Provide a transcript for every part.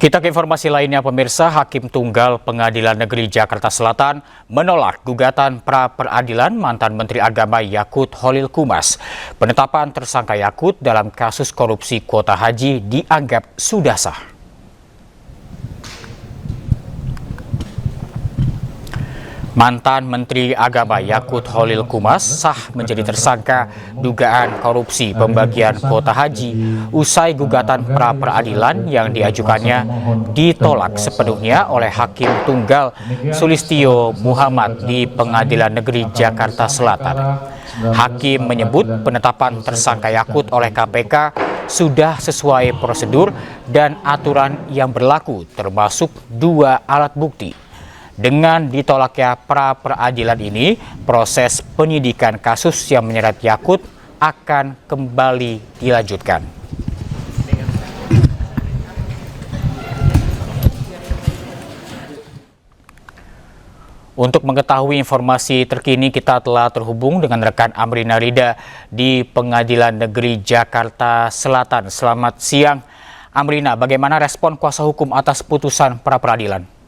Kita ke informasi lainnya, pemirsa. Hakim Tunggal Pengadilan Negeri Jakarta Selatan menolak gugatan pra-peradilan mantan Menteri Agama Yakut Khalil Qumas. Penetapan tersangka Yakut dalam kasus korupsi kuota haji dianggap sudah sah. Mantan Menteri Agama Yakut Khalil Qumas sah menjadi tersangka dugaan korupsi pembagian kuota haji usai gugatan pra-peradilan yang diajukannya ditolak sepenuhnya oleh Hakim Tunggal Sulistyo Muhammad di Pengadilan Negeri Jakarta Selatan. Hakim menyebut penetapan tersangka Yakut oleh KPK sudah sesuai prosedur dan aturan yang berlaku, termasuk 2 alat bukti. Dengan ditolaknya pra-peradilan ini, proses penyidikan kasus yang menyeret Yakut akan kembali dilanjutkan. Untuk mengetahui informasi terkini, kita telah terhubung dengan rekan Amrina Rida di Pengadilan Negeri Jakarta Selatan. Selamat siang, Amrina. Bagaimana respon kuasa hukum atas putusan pra-peradilan?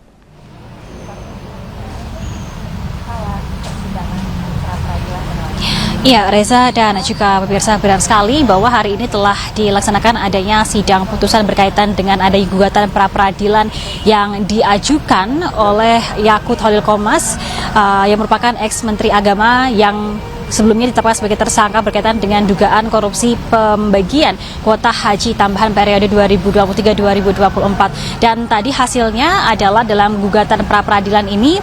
Ya, Reza dan juga pemirsa, benar sekali bahwa hari ini telah dilaksanakan adanya sidang putusan berkaitan dengan adanya gugatan pra-peradilan yang diajukan oleh Yakut Khalil Qumas yang merupakan ex-menteri agama yang sebelumnya ditetapkan sebagai tersangka berkaitan dengan dugaan korupsi pembagian kuota haji tambahan periode 2023-2024. Dan tadi hasilnya adalah dalam gugatan pra-peradilan ini,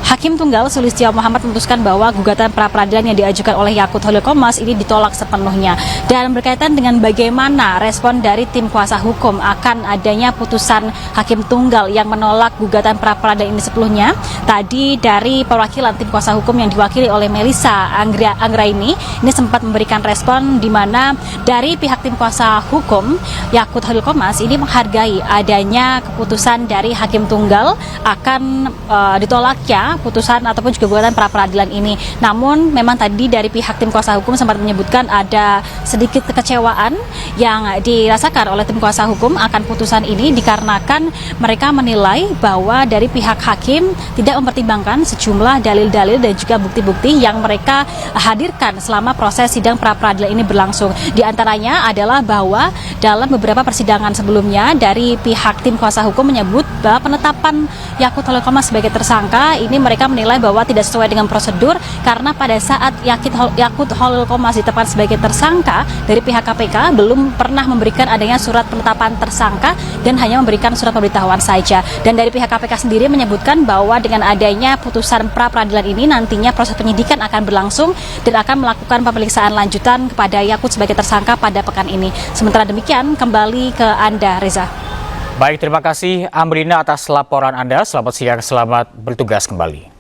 Hakim Tunggal Sulistyo Muhammad memutuskan bahwa gugatan pra-peradilan yang diajukan oleh Yakut Khalil Qumas ini ditolak sepenuhnya. Dan berkaitan dengan bagaimana respon dari tim kuasa hukum akan adanya putusan Hakim Tunggal yang menolak gugatan pra-peradilan ini sepenuhnya, tadi dari perwakilan tim kuasa hukum yang diwakili oleh Melissa Anggraini ini sempat memberikan respon di mana dari pihak tim kuasa hukum Yakut Khalil Qumas ini menghargai adanya keputusan dari Hakim Tunggal akan ditolaknya putusan ataupun juga gugatan pra-peradilan ini. Namun memang tadi dari pihak tim kuasa hukum sempat menyebutkan ada sedikit kekecewaan yang dirasakan oleh tim kuasa hukum akan putusan ini dikarenakan mereka menilai bahwa dari pihak hakim tidak mempertimbangkan sejumlah dalil-dalil dan juga bukti-bukti yang mereka hadirkan selama proses sidang pra-peradilan ini berlangsung. Di antaranya adalah bahwa dalam beberapa persidangan sebelumnya dari pihak tim kuasa hukum menyebut bahwa penetapan Yakut Khalil Qumas sebagai tersangka ini mereka menilai bahwa tidak sesuai dengan prosedur karena pada saat Yakut Khalil Qumas ditetapkan sebagai tersangka dari pihak KPK belum pernah memberikan adanya surat penetapan tersangka dan hanya memberikan surat pemberitahuan saja. Dan dari pihak KPK sendiri menyebutkan bahwa dengan adanya putusan pra-peradilan ini nantinya proses penyidikan akan berlangsung dan akan melakukan pemeriksaan lanjutan kepada Yakut sebagai tersangka pada pekan ini. Sementara demikian, kembali ke Anda, Reza. Baik, terima kasih Amrina atas laporan Anda. Selamat siang, selamat bertugas kembali.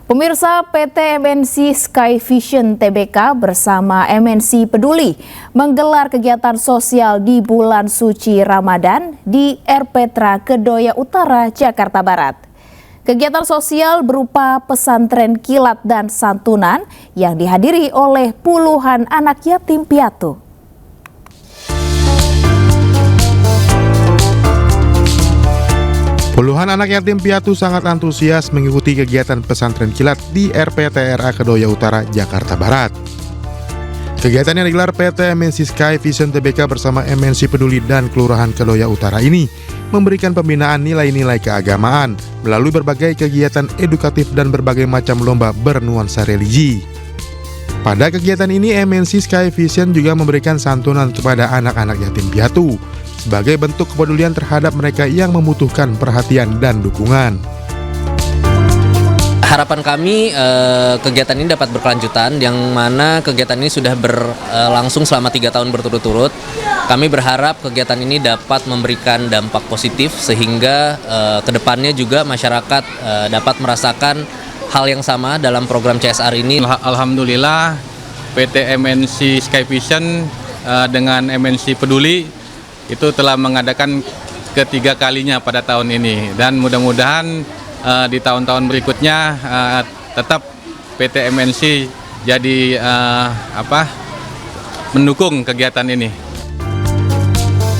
Pemirsa, PT MNC Sky Vision Tbk bersama MNC Peduli menggelar kegiatan sosial di bulan suci Ramadan di Erpetra Kedoya Utara, Jakarta Barat. Kegiatan sosial berupa pesantren kilat dan santunan yang dihadiri oleh puluhan anak yatim piatu. Puluhan anak yatim piatu sangat antusias mengikuti kegiatan pesantren kilat di RPTRA Kedoya Utara, Jakarta Barat. Kegiatan yang digelar PT MNC Sky Vision Tbk bersama MNC Peduli dan Kelurahan Kedoya Utara ini memberikan pembinaan nilai-nilai keagamaan melalui berbagai kegiatan edukatif dan berbagai macam lomba bernuansa religi. Pada kegiatan ini, MNC Sky Vision juga memberikan santunan kepada anak-anak yatim piatu sebagai bentuk kepedulian terhadap mereka yang membutuhkan perhatian dan dukungan. Harapan kami kegiatan ini dapat berkelanjutan, yang mana kegiatan ini sudah berlangsung selama 3 tahun berturut-turut. Kami berharap kegiatan ini dapat memberikan dampak positif sehingga kedepannya juga masyarakat dapat merasakan hal yang sama dalam program CSR ini. Alhamdulillah PT MNC Sky Vision dengan MNC Peduli itu telah mengadakan ketiga kalinya pada tahun ini, dan mudah-mudahan di tahun-tahun berikutnya tetap PT MNC jadi mendukung kegiatan ini.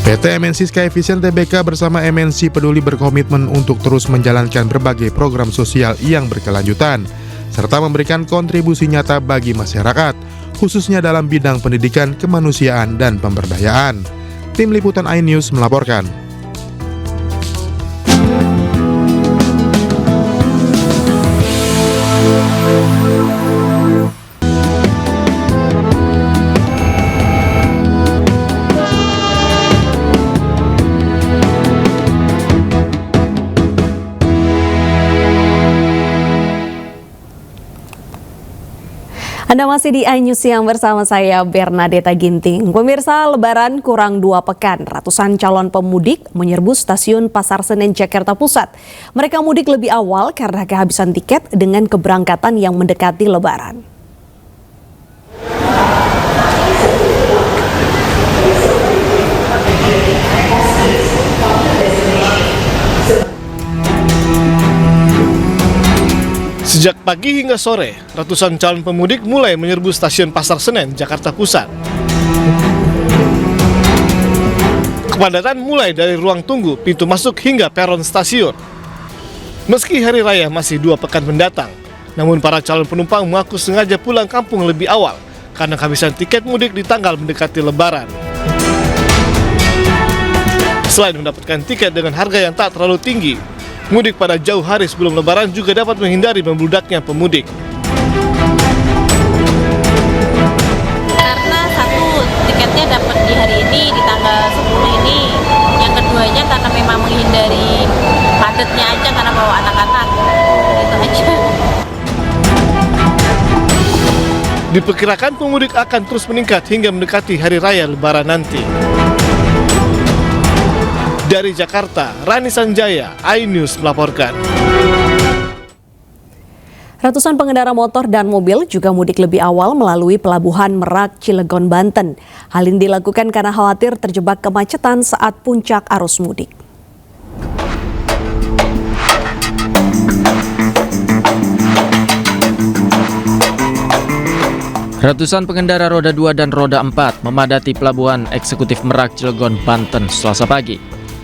PT MNC Sky Vision Tbk bersama MNC Peduli berkomitmen untuk terus menjalankan berbagai program sosial yang berkelanjutan, serta memberikan kontribusi nyata bagi masyarakat, khususnya dalam bidang pendidikan, kemanusiaan, dan pemberdayaan. Tim Liputan iNews melaporkan. Anda masih di iNews yang bersama saya Bernadetta Ginting. Pemirsa, Lebaran kurang 2 pekan. Ratusan calon pemudik menyerbu stasiun Pasar Senen Jakarta Pusat. Mereka mudik lebih awal karena kehabisan tiket dengan keberangkatan yang mendekati Lebaran. Sejak pagi hingga sore, ratusan calon pemudik mulai menyerbu stasiun Pasar Senen, Jakarta Pusat. Kepadatan mulai dari ruang tunggu, pintu masuk hingga peron stasiun. Meski hari raya masih 2 pekan mendatang, namun para calon penumpang mengaku sengaja pulang kampung lebih awal karena kehabisan tiket mudik di tanggal mendekati Lebaran. Selain mendapatkan tiket dengan harga yang tak terlalu tinggi, mudik pada jauh hari sebelum Lebaran juga dapat menghindari membludaknya pemudik. Karena satu, tiketnya dapat di hari ini, di tanggal 10 ini. Yang keduanya karena memang menghindari padatnya aja karena bawa anak-anak. Itu aja. Diperkirakan pemudik akan terus meningkat hingga mendekati hari raya Lebaran nanti. Dari Jakarta, Rani Sanjaya, iNews melaporkan. Ratusan pengendara motor dan mobil juga mudik lebih awal melalui Pelabuhan Merak, Cilegon, Banten. Hal ini dilakukan karena khawatir terjebak kemacetan saat puncak arus mudik. Ratusan pengendara roda 2 dan roda 4 memadati Pelabuhan Eksekutif Merak, Cilegon, Banten, Selasa pagi.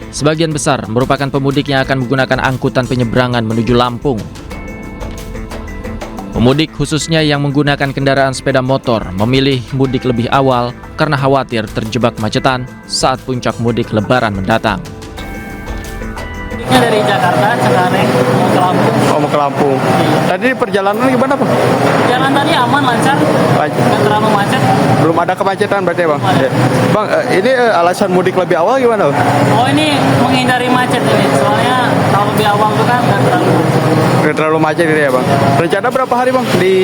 Sebagian besar merupakan pemudik yang akan menggunakan angkutan penyeberangan menuju Lampung. Pemudik khususnya yang menggunakan kendaraan sepeda motor memilih mudik lebih awal karena khawatir terjebak kemacetan saat puncak mudik Lebaran mendatang. Dari Jakarta, Cengkareng, mau ke Lampung. Oh, mau ke Lampung. Tadi perjalanan gimana, Bang? Jalan tadi aman, lancar, nggak terlalu macet. Belum ada kemacetan berarti ya, Bang? Ya. Bang, ini alasan mudik lebih awal gimana, Bang? Oh, ini menghindari macet ini. Soalnya kalau lebih awal itu kan nggak terlalu macet. Nggak terlalu macet ini ya, Bang? Rencana berapa hari, Bang, di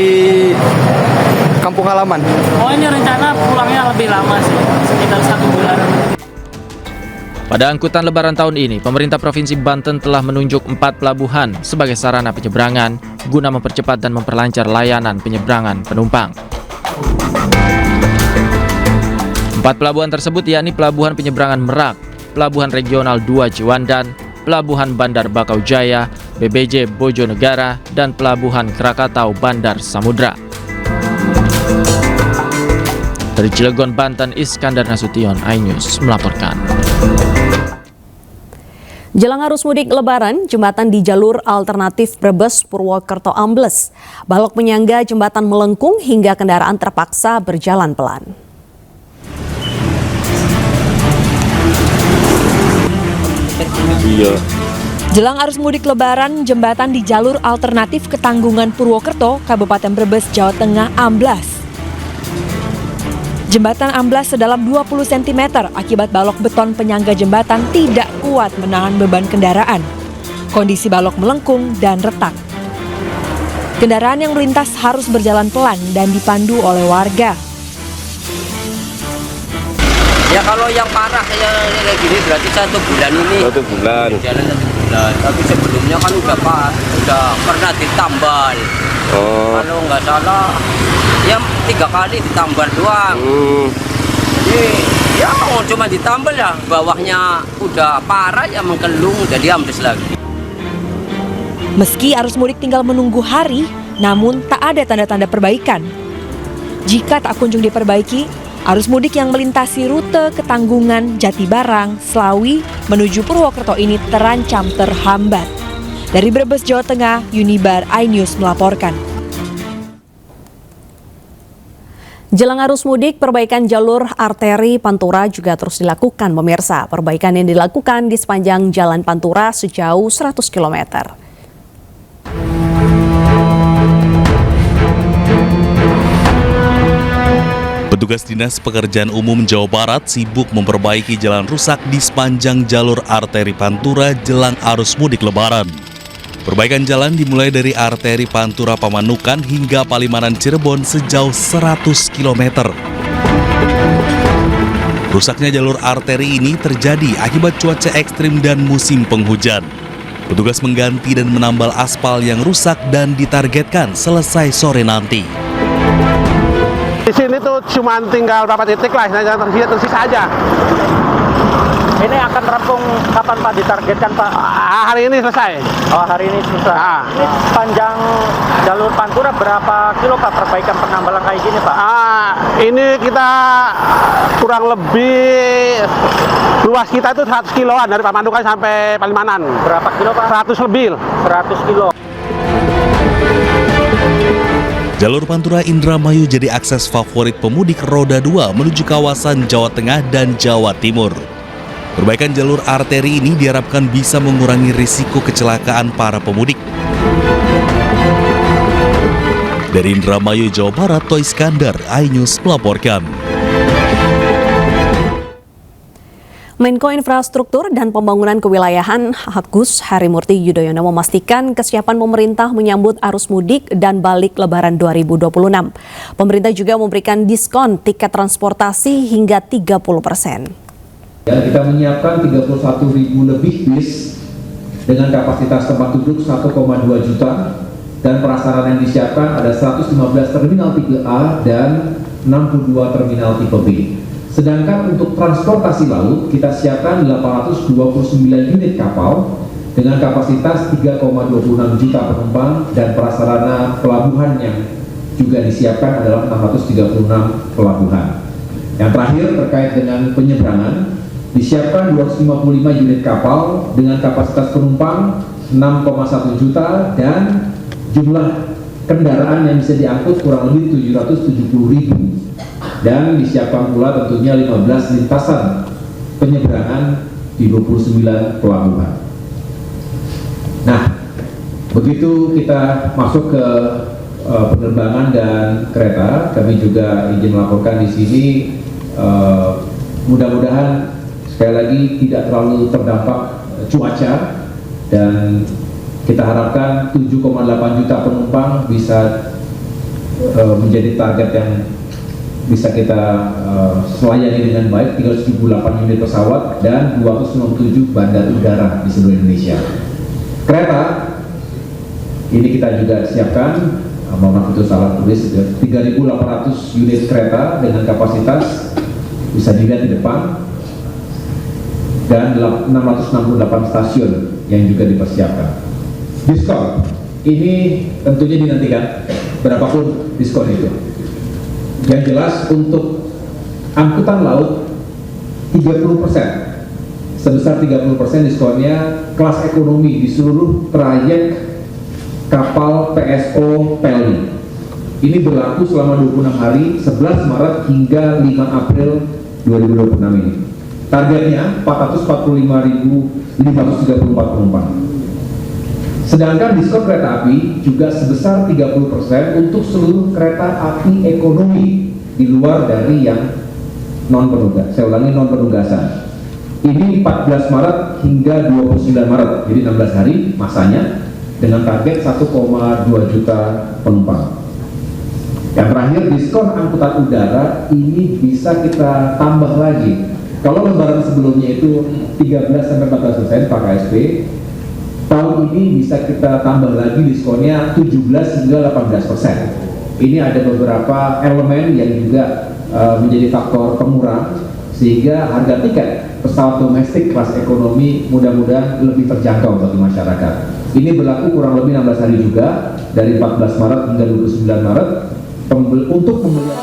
kampung halaman? Oh, ini rencana pulangnya lebih lama sih, sekitar 1 bulan. Pada angkutan Lebaran tahun ini, pemerintah Provinsi Banten telah menunjuk 4 pelabuhan sebagai sarana penyeberangan guna mempercepat dan memperlancar layanan penyeberangan penumpang. 4 pelabuhan tersebut yakni Pelabuhan Penyeberangan Merak, Pelabuhan Regional 2 Ciwandan, Pelabuhan Bandar Bakau Jaya, BBJ Bojonegara, dan Pelabuhan Krakatau Bandar Samudra. Dari Cilegon, Banten, Iskandar Nasution, iNews melaporkan. Jelang arus mudik Lebaran, jembatan di jalur alternatif Brebes Purwokerto ambles. Balok penyangga jembatan melengkung hingga kendaraan terpaksa berjalan pelan. Jelang arus mudik Lebaran, jembatan di jalur alternatif Ketanggungan Purwokerto, Kabupaten Brebes, Jawa Tengah amblas. Jembatan amblas sedalam 20 cm akibat balok beton penyangga jembatan tidak kuat menahan beban kendaraan. Kondisi balok melengkung dan retak. Kendaraan yang melintas harus berjalan pelan dan dipandu oleh warga. Ya kalau yang parah kayak gini berarti 1 bulan ini. 1 bulan. Jalan 1 bulan. Tapi sebelumnya kan udah pernah ditambal. Oh. Kalau nggak salah, ya 3 kali ditambal doang. Jadi ya cuma ditambal ya, bawahnya udah parah ya mengkelung jadi ambles lagi. Meski arus mudik tinggal menunggu hari, namun tak ada tanda-tanda perbaikan. Jika tak kunjung diperbaiki, Arus mudik yang melintasi rute Ketanggungan, Jatibarang, Slawi menuju Purwokerto ini terancam terhambat. Dari Brebes, Jawa Tengah, Unibar iNews melaporkan. Jelang arus mudik, perbaikan jalur arteri Pantura juga terus dilakukan, pemirsa. Perbaikan yang dilakukan di sepanjang Jalan Pantura sejauh 100 km. Petugas Dinas Pekerjaan Umum Jawa Barat sibuk memperbaiki jalan rusak di sepanjang jalur arteri Pantura jelang arus mudik Lebaran. Perbaikan jalan dimulai dari arteri Pantura Pamanukan hingga Palimanan Cirebon sejauh 100 km. Rusaknya jalur arteri ini terjadi akibat cuaca ekstrim dan musim penghujan. Petugas mengganti dan menambal aspal yang rusak dan ditargetkan selesai sore nanti. Di sini tuh cuma tinggal berapa titik lah, tersisa aja. Ini akan rampung kapan Pak ditargetkan Pak? Hari ini selesai. Oh hari ini selesai. Ini panjang jalur Pantura berapa kilo Pak perbaikan penambalan kayak gini Pak? Ini kita kurang lebih luas kita itu 100 kiloan dari Pamanukan sampai Palimanan. Berapa kilo Pak? 100 lebih. 100 kilo. Jalur Pantura Indramayu jadi akses favorit pemudik roda 2 menuju kawasan Jawa Tengah dan Jawa Timur. Perbaikan jalur arteri ini diharapkan bisa mengurangi risiko kecelakaan para pemudik. Dari Indramayu, Jawa Barat, Toy Iskandar, iNews melaporkan. Menko Infrastruktur dan Pembangunan Kewilayahan Agus Harimurti Yudhoyono memastikan kesiapan pemerintah menyambut arus mudik dan balik Lebaran 2026. Pemerintah juga memberikan diskon tiket transportasi hingga 30%. Dan kita menyiapkan 31.000 lebih bis dengan kapasitas tempat duduk 1,2 juta dan prasarana yang disiapkan ada 115 terminal tipe A dan 62 terminal tipe B. Sedangkan untuk transportasi laut kita siapkan 829 unit kapal dengan kapasitas 3,26 juta penumpang dan prasarana pelabuhan yang juga disiapkan adalah 636 pelabuhan. Yang terakhir terkait dengan penyeberangan, disiapkan 255 unit kapal dengan kapasitas penumpang 6,1 juta dan jumlah kendaraan yang bisa diangkut kurang lebih 770.000. Dan disiapkan pula tentunya 15 lintasan penyeberangan di 29 pelabuhan. Nah, begitu kita masuk ke penerbangan dan kereta, kami juga izin melaporkan di sini mudah-mudahan sekali lagi tidak terlalu terdampak cuaca dan kita harapkan 7,8 juta penumpang bisa menjadi target yang bisa kita selayani dengan baik, 378 unit pesawat dan 297 bandar udara di seluruh Indonesia. Kereta ini kita juga siapkan, mohon maaf itu salah tulis, 3.800 unit kereta dengan kapasitas bisa dilihat di depan dan 668 stasiun yang juga dipersiapkan. Diskon ini tentunya dinantikan berapapun diskon itu. Yang jelas untuk angkutan laut 30%, sebesar 30% diskonnya kelas ekonomi di seluruh trayek kapal PSO Pelni. Ini berlaku selama 26 hari 11 Maret hingga 5 April 2026 ini. Targetnya 445.534 penumpang. Sedangkan diskon kereta api juga sebesar 30% untuk seluruh kereta api ekonomi di luar dari yang non-penugasan. Saya ulangi, non-penugasan. Ini 14 Maret hingga 29 Maret, jadi 16 hari masanya dengan target 1,2 juta penumpang. Yang terakhir, diskon angkutan udara ini bisa kita tambah lagi. Kalau lebaran sebelumnya itu 13-14% pakai KSP, tahun ini bisa kita tambah lagi diskonnya 17 hingga 18%. Ini ada beberapa elemen yang juga menjadi faktor pemurah sehingga harga tiket pesawat domestik kelas ekonomi mudah-mudahan lebih terjangkau bagi masyarakat. Ini berlaku kurang lebih 16 hari juga dari 14 Maret hingga 29 Maret untuk pembelian.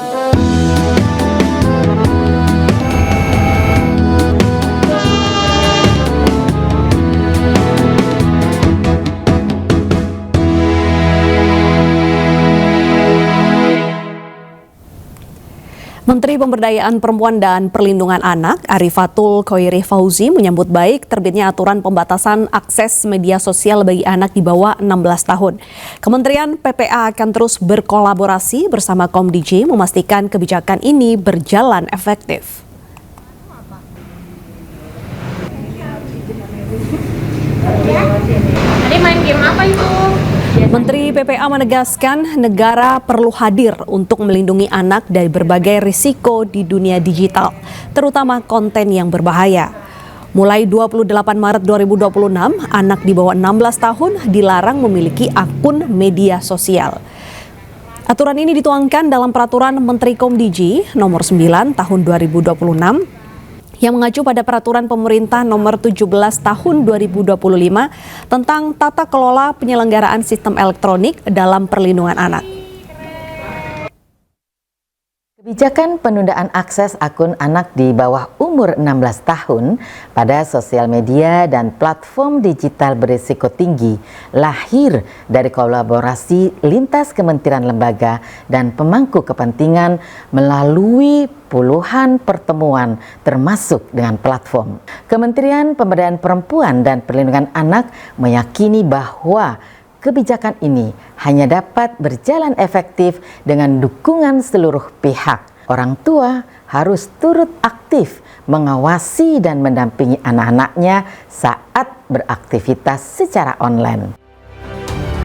Menteri Pemberdayaan Perempuan dan Perlindungan Anak Arifatul Khoiri Fauzi menyambut baik terbitnya aturan pembatasan akses media sosial bagi anak di bawah 16 tahun. Kementerian PPA akan terus berkolaborasi bersama Komdiji memastikan kebijakan ini berjalan efektif. Tadi main game apa itu? Menteri PPA menegaskan negara perlu hadir untuk melindungi anak dari berbagai risiko di dunia digital, terutama konten yang berbahaya. Mulai 28 Maret 2026, anak di bawah 16 tahun dilarang memiliki akun media sosial. Aturan ini dituangkan dalam Peraturan Menteri Komdiji Nomor 9 Tahun 2026 yang mengacu pada Peraturan Pemerintah Nomor 17 Tahun 2025 tentang tata kelola penyelenggaraan sistem elektronik dalam perlindungan anak. Kebijakan penundaan akses akun anak di bawah umur 16 tahun pada sosial media dan platform digital berisiko tinggi lahir dari kolaborasi lintas kementerian lembaga dan pemangku kepentingan melalui puluhan pertemuan termasuk dengan platform. Kementerian Pemberdayaan Perempuan dan Perlindungan Anak meyakini bahwa kebijakan ini hanya dapat berjalan efektif dengan dukungan seluruh pihak. Orang tua harus turut aktif mengawasi dan mendampingi anak-anaknya saat beraktivitas secara online.